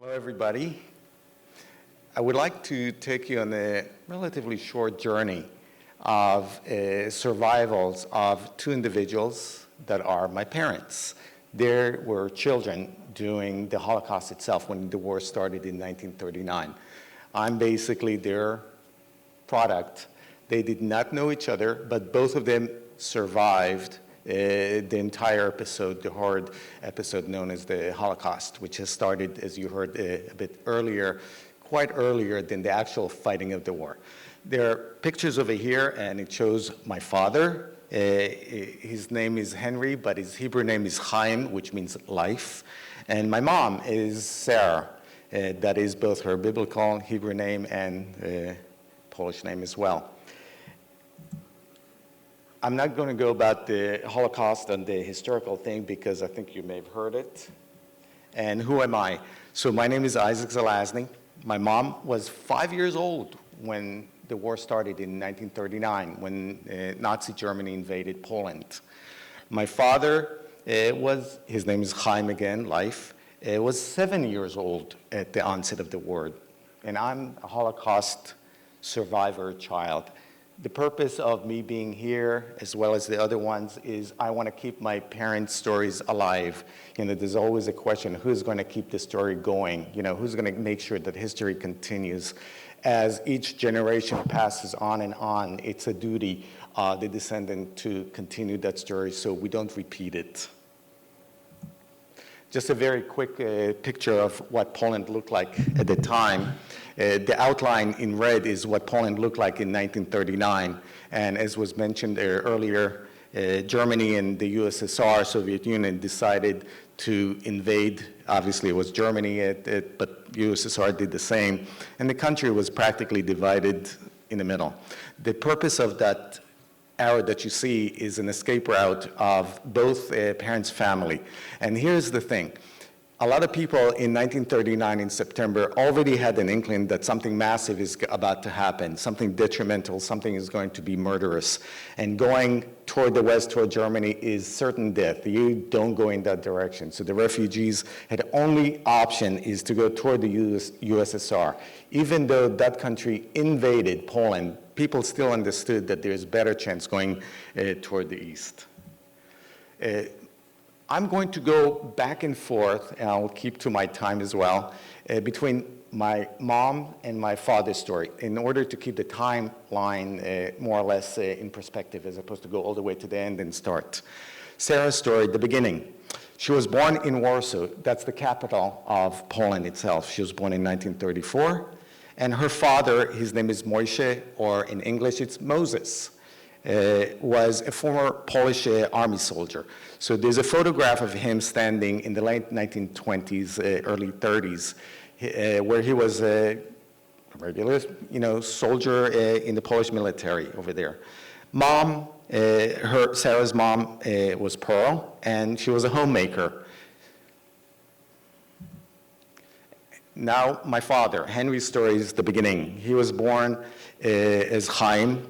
Hello, everybody. I would like to take you on a relatively short journey of survivals of two individuals that are my parents. They were children during the Holocaust itself when the war started in 1939. I'm basically their product. They did not know each other, but both of them survived the entire episode, the horrid episode known as the Holocaust, which has started, as you heard a bit earlier, quite earlier than the actual fighting of the war. There are pictures over here, and it shows my father. His name is Henry, but his Hebrew name is Chaim, which means life. And my mom is Sarah. That is both her biblical Hebrew name and Polish name as well. I'm not going to go about the Holocaust and the historical thing because I think you may have heard it. And who am I? So my name is Isaac Zelazny. My mom was 5 years old when the war started in 1939, when Nazi Germany invaded Poland. My father his name is Chaim again, life, was 7 years old at the onset of the war. And I'm a Holocaust survivor child. The purpose of me being here, as well as the other ones, is I want to keep my parents' stories alive. You know, there's always a question, who's going to keep the story going? You know, who's going to make sure that history continues? As each generation passes on and on, it's a duty of the descendant to continue that story so we don't repeat it. Just a very quick picture of what Poland looked like at the time. The outline in red is what Poland looked like in 1939. And as was mentioned earlier, Germany and the USSR, Soviet Union, decided to invade. Obviously, it was Germany, but USSR did the same. And the country was practically divided in the middle. The purpose of that arrow that you see is an escape route of both parents' family. And here's the thing. A lot of people in 1939 in September already had an inkling that something massive is about to happen, something detrimental, something is going to be murderous. And going toward the west, toward Germany, is certain death. You don't go in that direction. So the refugees had only option is to go toward the USSR. Even though that country invaded Poland, people still understood that there's a better chance going toward the east. I'm going to go back and forth, and I'll keep to my time as well, between my mom and my father's story in order to keep the timeline more or less in perspective as opposed to go all the way to the end and start. Sarah's story, the beginning. She was born in Warsaw. That's the capital of Poland itself. She was born in 1934. And her father, his name is Moshe, or in English it's Moses, was a former Polish army soldier. So there's a photograph of him standing in the late 1920s, early 30s, where he was a regular, soldier in the Polish military over there. Mom, Sarah's mom was Pearl, and she was a homemaker. Now, my father, Henry's story is the beginning. He was born as Chaim.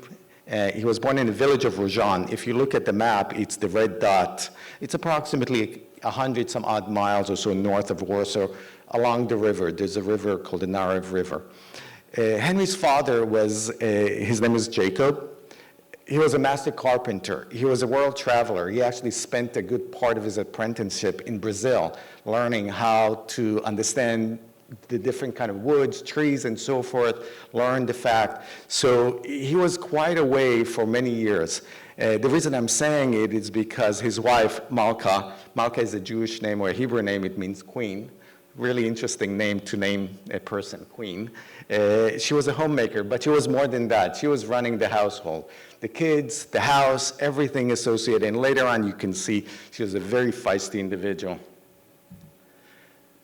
He was born in the village of Rozhan. If you look at the map, it's the red dot. It's approximately 100 some odd miles or so north of Warsaw along the river. There's a river called the Narew River. Henry's father his name was Jacob. He was a master carpenter. He was a world traveler. He actually spent a good part of his apprenticeship in Brazil, learning how to understand the different kind of woods, trees, and so forth, learned the fact. So he was quite away for many years. The reason I'm saying it is because his wife, Malka is a Jewish name or a Hebrew name, it means queen. Really interesting name to name a person, queen. She was a homemaker, but she was more than that. She was running the household. The kids, the house, everything associated. And later on you can see she was a very feisty individual.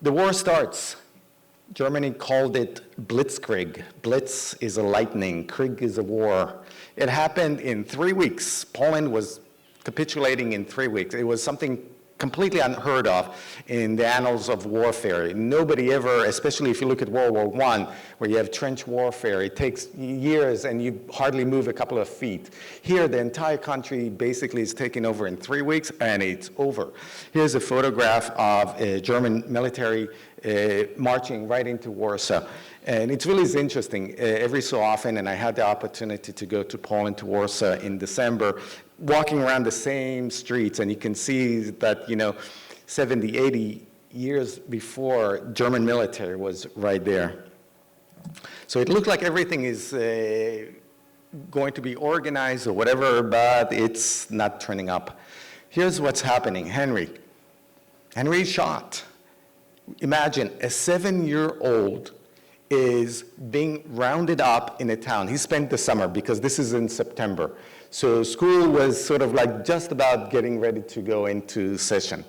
The war starts. Germany called it Blitzkrieg. Blitz is a lightning, Krieg is a war. It happened in 3 weeks. Poland was capitulating in 3 weeks. It was something completely unheard of in the annals of warfare. Nobody ever, especially if you look at World War I, where you have trench warfare, it takes years and you hardly move a couple of feet. Here, the entire country basically is taken over in 3 weeks, and it's over. Here's a photograph of a German military marching right into Warsaw. And it's really interesting. Every so often, and I had the opportunity to go to Poland, to Warsaw in December, walking around the same streets, and you can see that, 70, 80 years before, German military was right there. So it looked like everything is going to be organized or whatever, but it's not turning up. Here's what's happening. Henry is shot. Imagine a 7-year-old is being rounded up in a town. He spent the summer, because this is in September. So school was sort of like just about getting ready to go into session.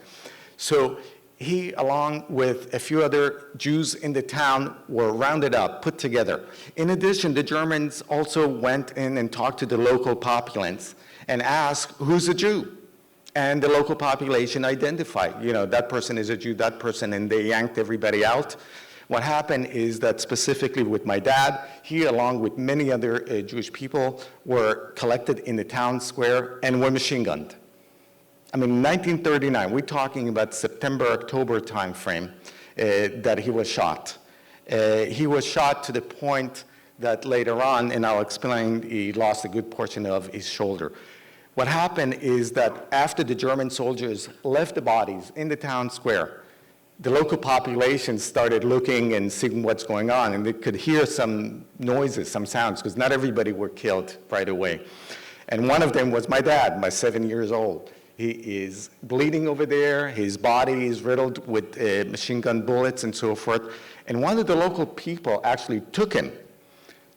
So he, along with a few other Jews in the town, were rounded up, put together. In addition, the Germans also went in and talked to the local populace and asked, who's a Jew? And the local population identified, that person is a Jew, that person, and they yanked everybody out. What happened is that specifically with my dad, he, along with many other Jewish people, were collected in the town square and were machine gunned. I mean, 1939, we're talking about September, October timeframe that he was shot. He was shot to the point that later on, and I'll explain, he lost a good portion of his shoulder. What happened is that after the German soldiers left the bodies in the town square, the local population started looking and seeing what's going on, and they could hear some noises, some sounds, because not everybody were killed right away. And one of them was my dad, my 7 years old. He is bleeding over there. His body is riddled with machine gun bullets and so forth. And one of the local people actually took him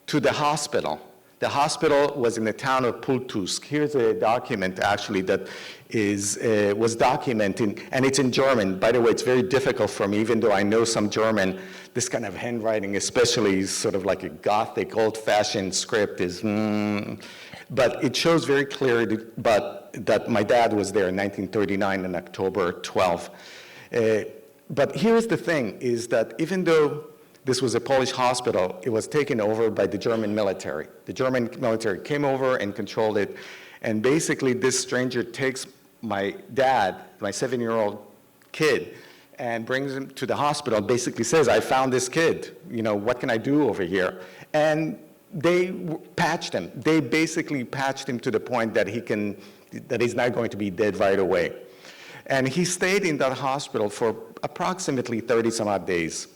to the hospital. The hospital was in the town of Pultusk. Here's a document, actually, that was documenting, and it's in German. By the way, it's very difficult for me, even though I know some German. This kind of handwriting, especially, is sort of like a Gothic, old-fashioned script. But it shows very clearly that my dad was there in 1939 on October 12. But here's the thing, is that even though this was a Polish hospital, it was taken over by the German military. The German military came over and controlled it. And basically, this stranger takes my dad, my 7-year-old kid, and brings him to the hospital, basically says, I found this kid. What can I do over here? And they patched him. They basically patched him to the point that he's not going to be dead right away. And he stayed in that hospital for approximately 30-some-odd days.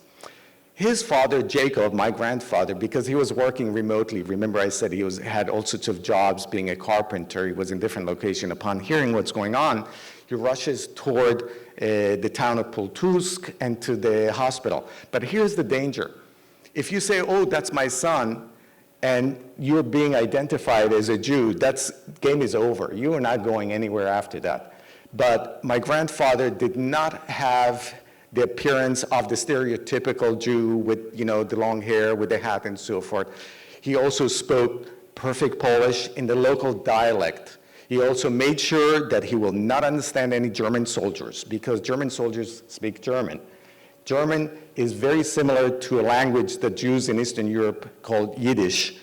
His father, Jacob, my grandfather, because he was working remotely, remember I said he had all sorts of jobs, being a carpenter, he was in different locations. Upon hearing what's going on, he rushes toward the town of Pultusk and to the hospital. But here's the danger. If you say, oh, that's my son, and you're being identified as a Jew, game is over. You are not going anywhere after that. But my grandfather did not have the appearance of the stereotypical Jew with, the long hair, with the hat and so forth. He also spoke perfect Polish in the local dialect. He also made sure that he will not understand any German soldiers, because German soldiers speak German. German is very similar to a language that Jews in Eastern Europe called Yiddish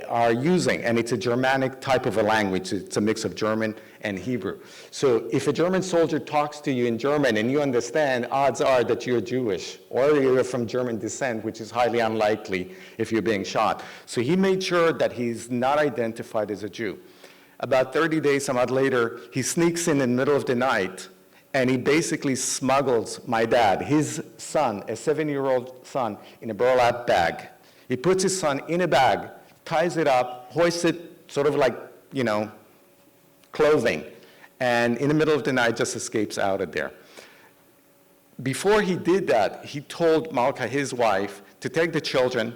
are using, and it's a Germanic type of a language. It's a mix of German and Hebrew. So if a German soldier talks to you in German and you understand, odds are that you're Jewish, or you're from German descent, which is highly unlikely if you're being shot. So he made sure that he's not identified as a Jew. About 30 days, some odd later, he sneaks in the middle of the night, and he basically smuggles my dad, his son, a 7-year-old son, in a burlap bag. He puts his son in a bag, ties it up, hoists it sort of like, clothing, and in the middle of the night just escapes out of there. Before he did that, he told Malka, his wife, to take the children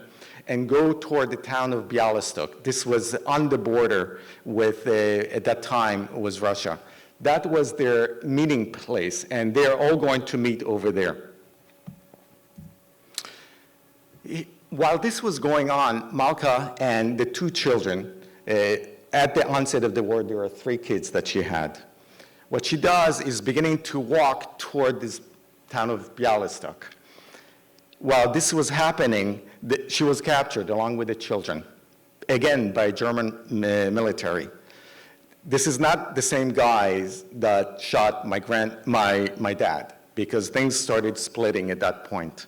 and go toward the town of Bialystok. This was on the border with, at that time, was Russia. That was their meeting place, and they're all going to meet over there. While this was going on, Malka and the two children, at the onset of the war, there were 3 kids that she had. What she does is beginning to walk toward this town of Bialystok. While this was happening, she was captured along with the children, again by German military. This is not the same guys that shot my dad, because things started splitting at that point.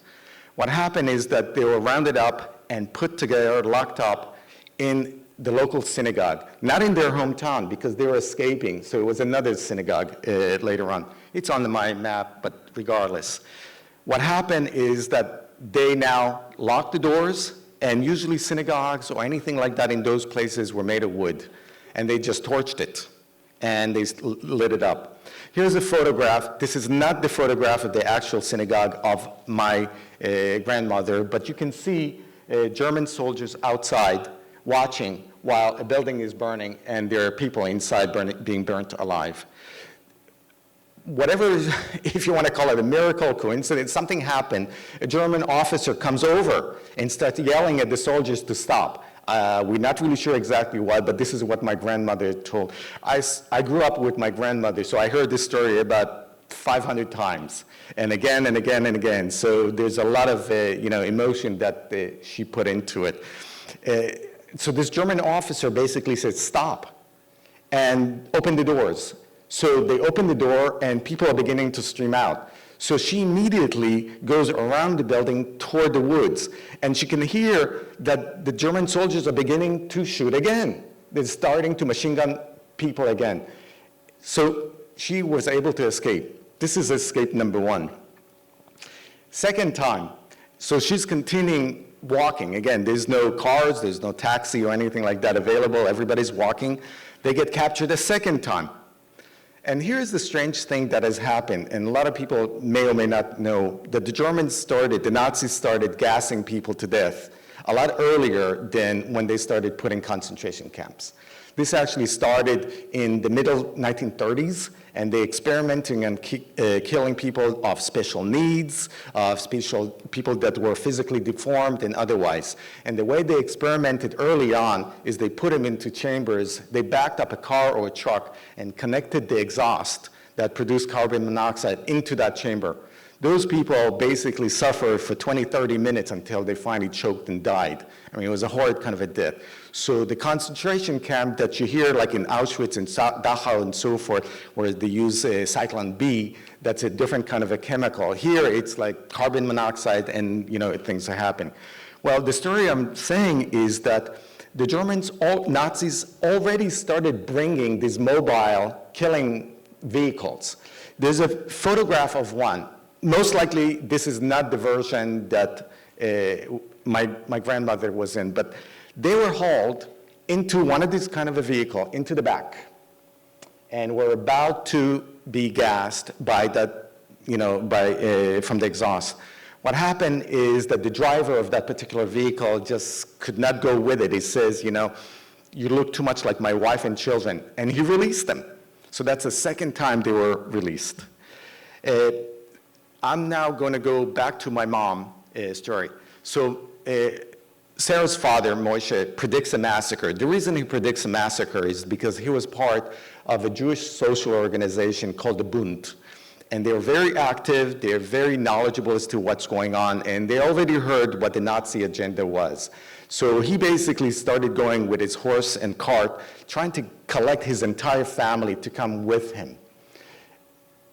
What happened is that they were rounded up and put together, locked up in the local synagogue, not in their hometown because they were escaping, so it was another synagogue later on. It's on my map, but regardless. What happened is that they now locked the doors, and usually synagogues or anything like that in those places were made of wood, and they just torched it, and they lit it up. Here's a photograph. This is not the photograph of the actual synagogue of my grandmother, but you can see German soldiers outside watching while a building is burning and there are people inside being burnt alive. Whatever, if you want to call it a miracle, coincidence, something happened. A German officer comes over and starts yelling at the soldiers to stop. We're not really sure exactly why, but this is what my grandmother told. I grew up with my grandmother, so I heard this story about 500 times, and again and again and again. So there's a lot of emotion that she put into it. So this German officer basically said, stop, and open the doors. So they open the door, and people are beginning to stream out. So she immediately goes around the building toward the woods, and she can hear that the German soldiers are beginning to shoot again. They're starting to machine gun people again. So she was able to escape. This is escape number one. Second time, so she's continuing walking. Again, there's no cars, there's no taxi or anything like that available. Everybody's walking. They get captured a second time. And here's the strange thing that has happened, and a lot of people may or may not know, that the Nazis started gassing people to death a lot earlier than when they started putting concentration camps. This actually started in the middle 1930s, and they experimenting on killing people of special needs, of special people that were physically deformed and otherwise. And the way they experimented early on is they put them into chambers, they backed up a car or a truck and connected the exhaust that produced carbon monoxide into that chamber. Those people basically suffered for 20, 30 minutes until they finally choked and died. I mean, it was a horrid kind of a death. So the concentration camp that you hear, like in Auschwitz and Dachau and so forth, where they use Cyclone B, that's a different kind of a chemical. Here, it's like carbon monoxide and, things are happening. Well, the story I'm saying is that the Nazis already started bringing these mobile killing vehicles. There's a photograph of one. Most likely, this is not the version that my grandmother was in, but they were hauled into one of these kind of a vehicle, into the back, and were about to be gassed by that, from the exhaust. What happened is that the driver of that particular vehicle just could not go with it. He says, you look too much like my wife and children, and he released them. So that's the second time they were released. I'm now going to go back to my mom's story. So Sarah's father, Moshe, predicts a massacre. The reason he predicts a massacre is because he was part of a Jewish social organization called the Bund. And they're very active, they're very knowledgeable as to what's going on, and they already heard what the Nazi agenda was. So he basically started going with his horse and cart, trying to collect his entire family to come with him.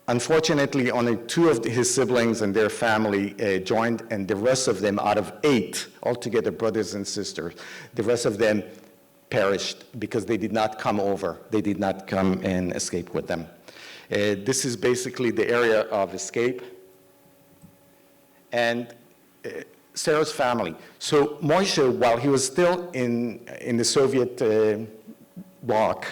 Unfortunately, only 2 of his siblings and their family joined, and the rest of them, out of 8, altogether brothers and sisters, the rest of them perished because they did not come over. They did not come and escape with them. This is basically the area of escape. And Sarah's family. So Moshe, while he was still in the Soviet bloc,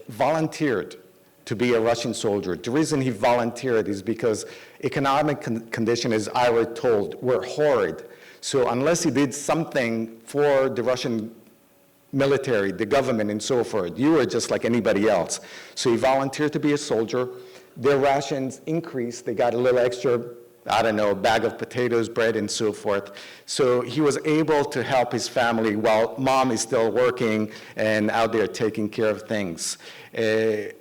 volunteered to be a Russian soldier. The reason he volunteered is because economic conditions, as I was told, were horrid. So unless he did something for the Russian military, the government, and so forth, you were just like anybody else. So he volunteered to be a soldier. Their rations increased. They got a little extra I don't know, a bag of potatoes, bread, and so forth. So he was able to help his family while mom is still working and out there taking care of things.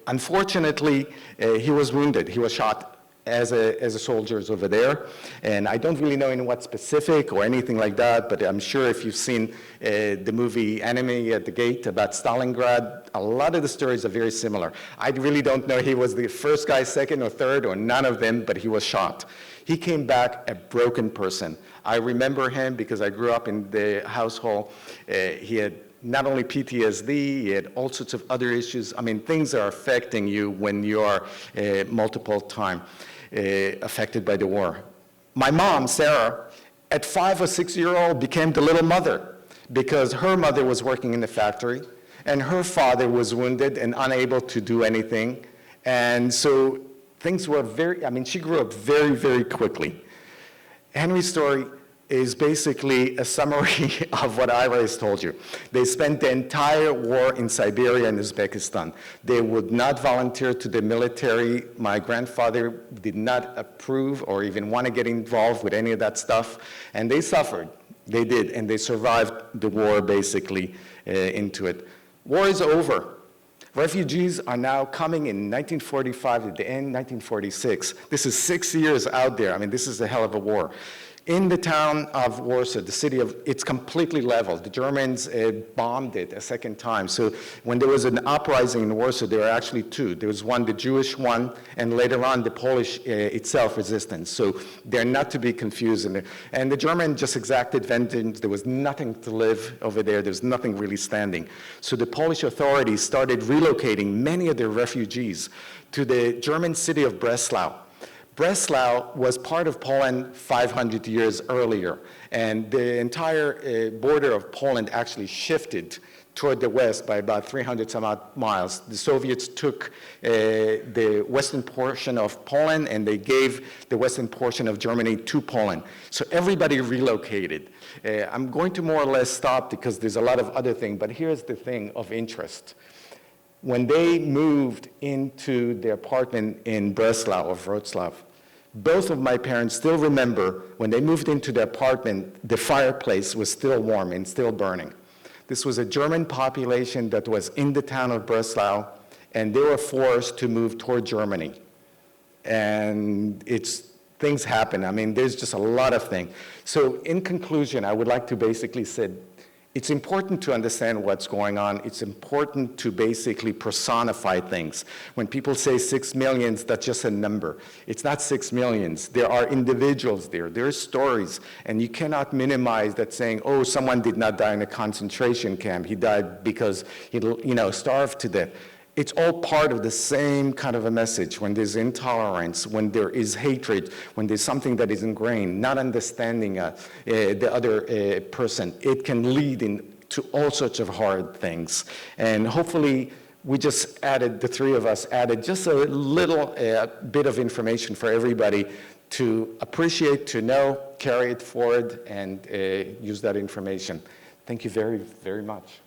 Unfortunately, he was wounded. He was shot as a soldier over there. And I don't really know in what specific or anything like that, but I'm sure if you've seen the movie Enemy at the Gate about Stalingrad, a lot of the stories are very similar. I really don't know he was the first guy, second or third, or none of them, but he was shot. He came back a broken person. I remember him because I grew up in the household. He had not only PTSD, he had all sorts of other issues. I mean, things are affecting you when you are multiple time affected by the war. My mom, Sarah, at 5 or 6-year-old became the little mother because her mother was working in the factory and her father was wounded and unable to do anything. And so things were she grew up very, very quickly. Henry's story is basically a summary of what I always told you. They spent the entire war in Siberia and Uzbekistan. They would not volunteer to the military. My grandfather did not approve or even want to get involved with any of that stuff. And they suffered. They did, and they survived the war basically into it. War is over. Refugees are now coming in 1945 at the end, 1946. This is 6 years out there. I mean, this is a hell of a war. In the town of Warsaw, the city of, it's completely leveled. The Germans bombed it a second time. So when there was an uprising in Warsaw, there were actually two. There was one, the Jewish one, and later on, the Polish itself resistance. So they're not to be confused. And the German just exacted vengeance. There was nothing to live over there. There's nothing really standing. So the Polish authorities started relocating many of their refugees to the German city of Breslau. Breslau was part of Poland 500 years earlier, and the entire border of Poland actually shifted toward the west by about 300 some odd miles. The Soviets took the western portion of Poland and they gave the western portion of Germany to Poland. So everybody relocated. I'm going to more or less stop because there's a lot of other things, but here's the thing of interest. When they moved into their apartment in Breslau or Wrocław, both of my parents still remember when they moved into the apartment, the fireplace was still warm and still burning. This was a German population that was in the town of Breslau, and they were forced to move toward Germany. And things happen. I mean, there's just a lot of things. So in conclusion, I would like to basically say, it's important to understand what's going on. It's important to basically personify things. When people say 6 million, that's just a number. It's not 6 million. There are individuals there. There are stories. And you cannot minimize that saying, oh, someone did not die in a concentration camp. He died because he starved to death. It's all part of the same kind of a message. When there's intolerance, when there is hatred, when there's something that is ingrained, not understanding the other person, it can lead to all sorts of hard things. And hopefully, we just added, the three of us added just a little bit of information for everybody to appreciate, to know, carry it forward, and use that information. Thank you very, very much.